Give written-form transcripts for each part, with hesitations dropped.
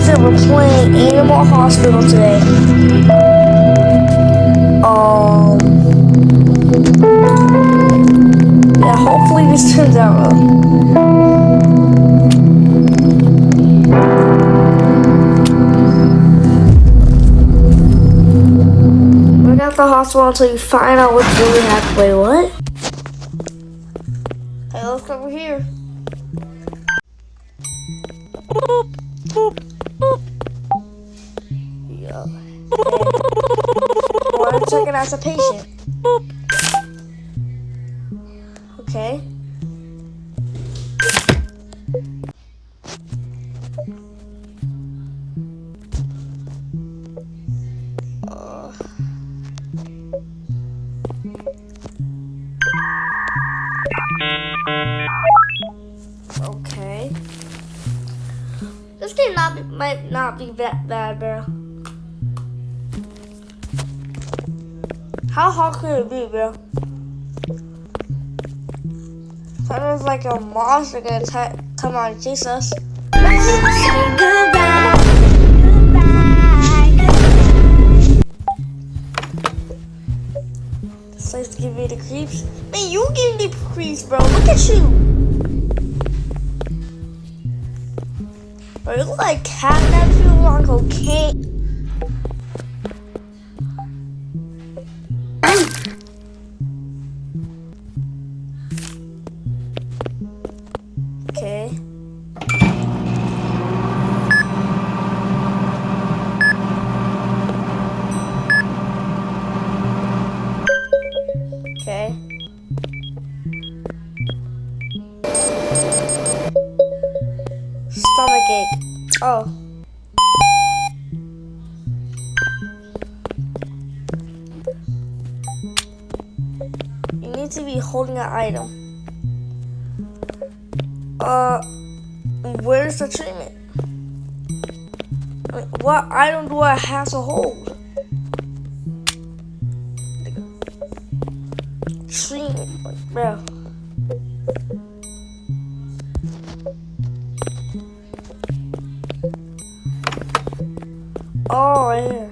games that we're playing Animal Hospital today. Yeah, hopefully this turns out well. We're not at the hospital until you find out what's really happening. Wait, what? Hey, look over here. Boop, boop, boop. Yo. Hey. Want to check it as a patient? Boop. Okay. Okay. This game might not be that bad, bro. How hard could it be, bro? Sounds like a monster gonna come out and chase us. Say goodbye, This place give me the creeps. Man, you give me the creeps, bro. Look at you. Bro, you look like catnap if you were on cocaine. Okay. Okay. Stomach ache. Oh. You need to be holding an item. Where's the treatment? What item do I have to hold? Treatment, like, bro. Oh, right here.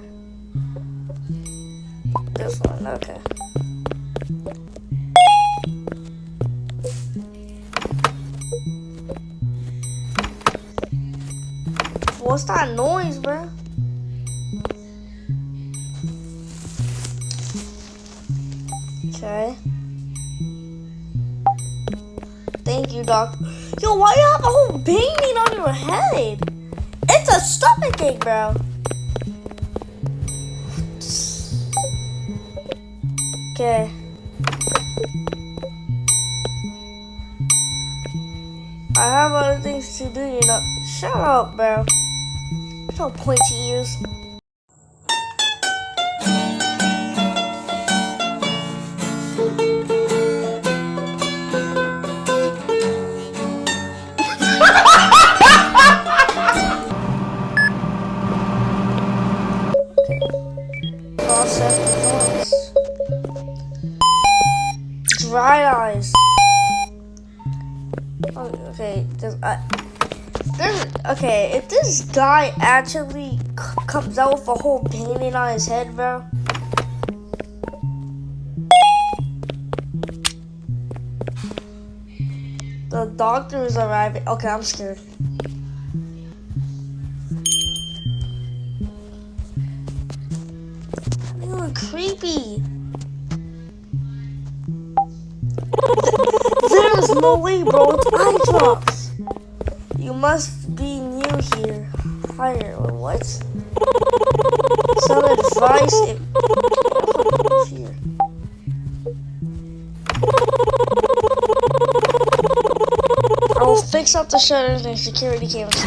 This one, okay. What's that noise, bro? Okay. Thank you, doc. Yo, why you have a whole painting on your head? It's a stomach ache, bro. Okay. I have other things to do, you know. Shut up, bro. There's no pointy ears. Process results. Dry eyes. Oh, okay, okay, if this guy actually comes out with a whole painting on his head, bro. The doctor is arriving. Okay, I'm scared. They look creepy. There's no way, bro. It's eye drops. You must be new here. Higher. What? Some advice if here. I will fix up the shutters and security cameras.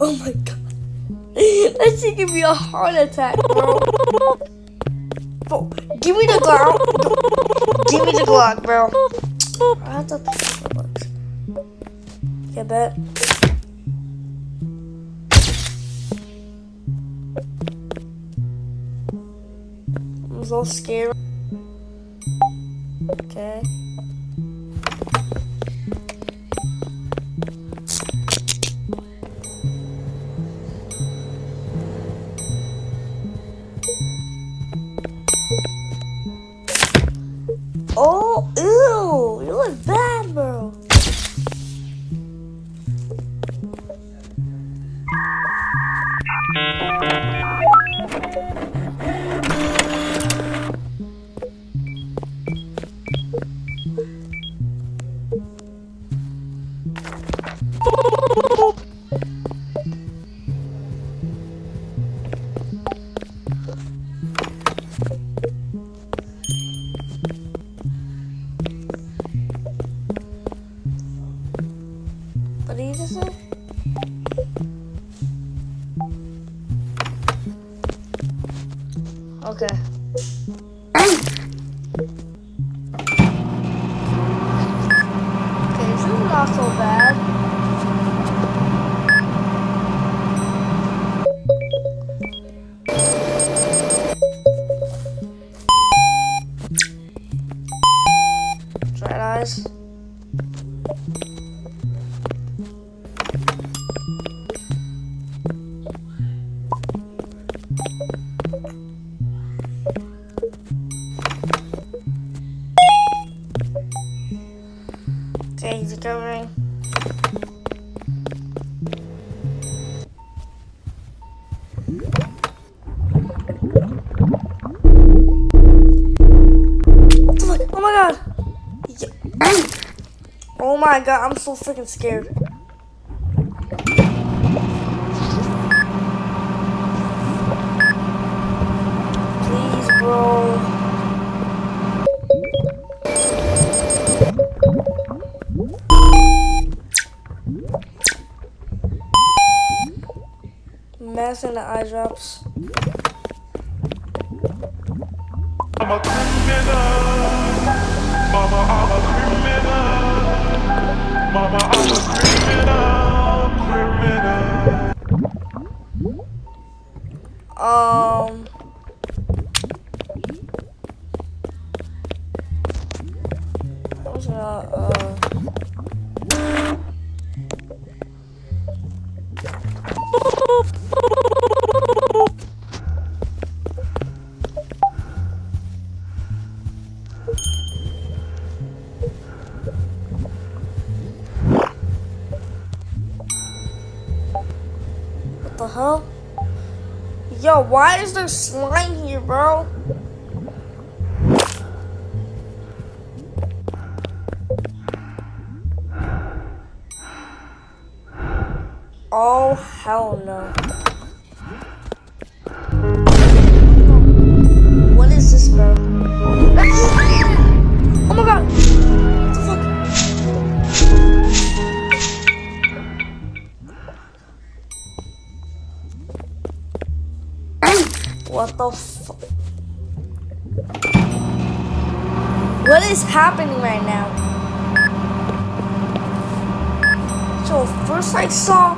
Oh my god. That shit give me a heart attack, bro. Bro, give me the ground. Give me the Glock, bro. I have to pick up the Glocks. Yeah, bet. I'm a little scared. Okay. Oh, ew! You look bad, bro. What did you just say? Okay. Okay, this is not so bad. Dry eyes. Okay, he's recovering. What the fuck? Oh my god! Oh my god, I'm so freaking scared. Please, bro. Messing the eye drops. I'm a criminal. Mama, I'm a criminal. Mama, I'm a criminal. I was gonna, what the hell? Yo, why is there slime here, bro? Oh, hell no. What is this, bro? Oh my god! What the fuck? What the fuck? What is happening right now? So first I saw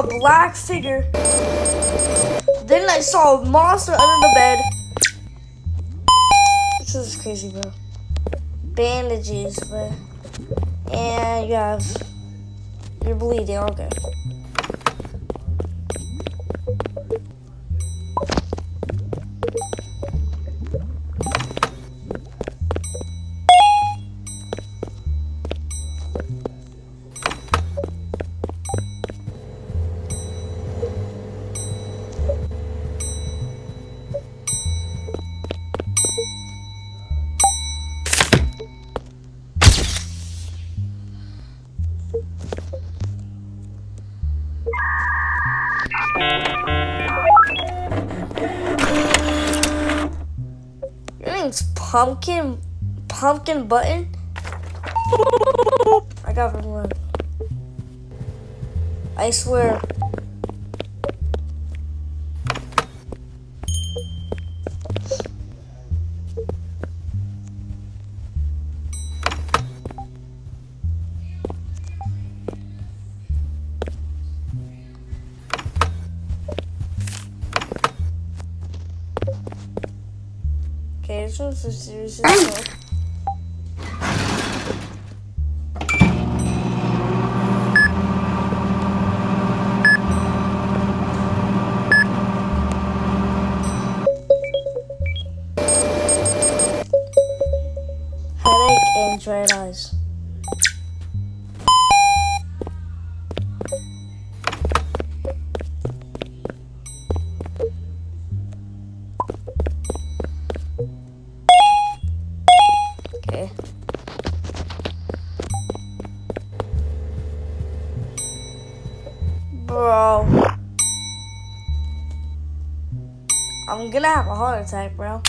a black figure. Then I saw a monster under the bed. This is crazy, bro. Bandages, but and you're bleeding. Okay. Your name's Pumpkin Button? I got one. I swear. Sounds so serious as well. Headache and dried eyes. Okay. Bro. I'm gonna have a heart attack, bro.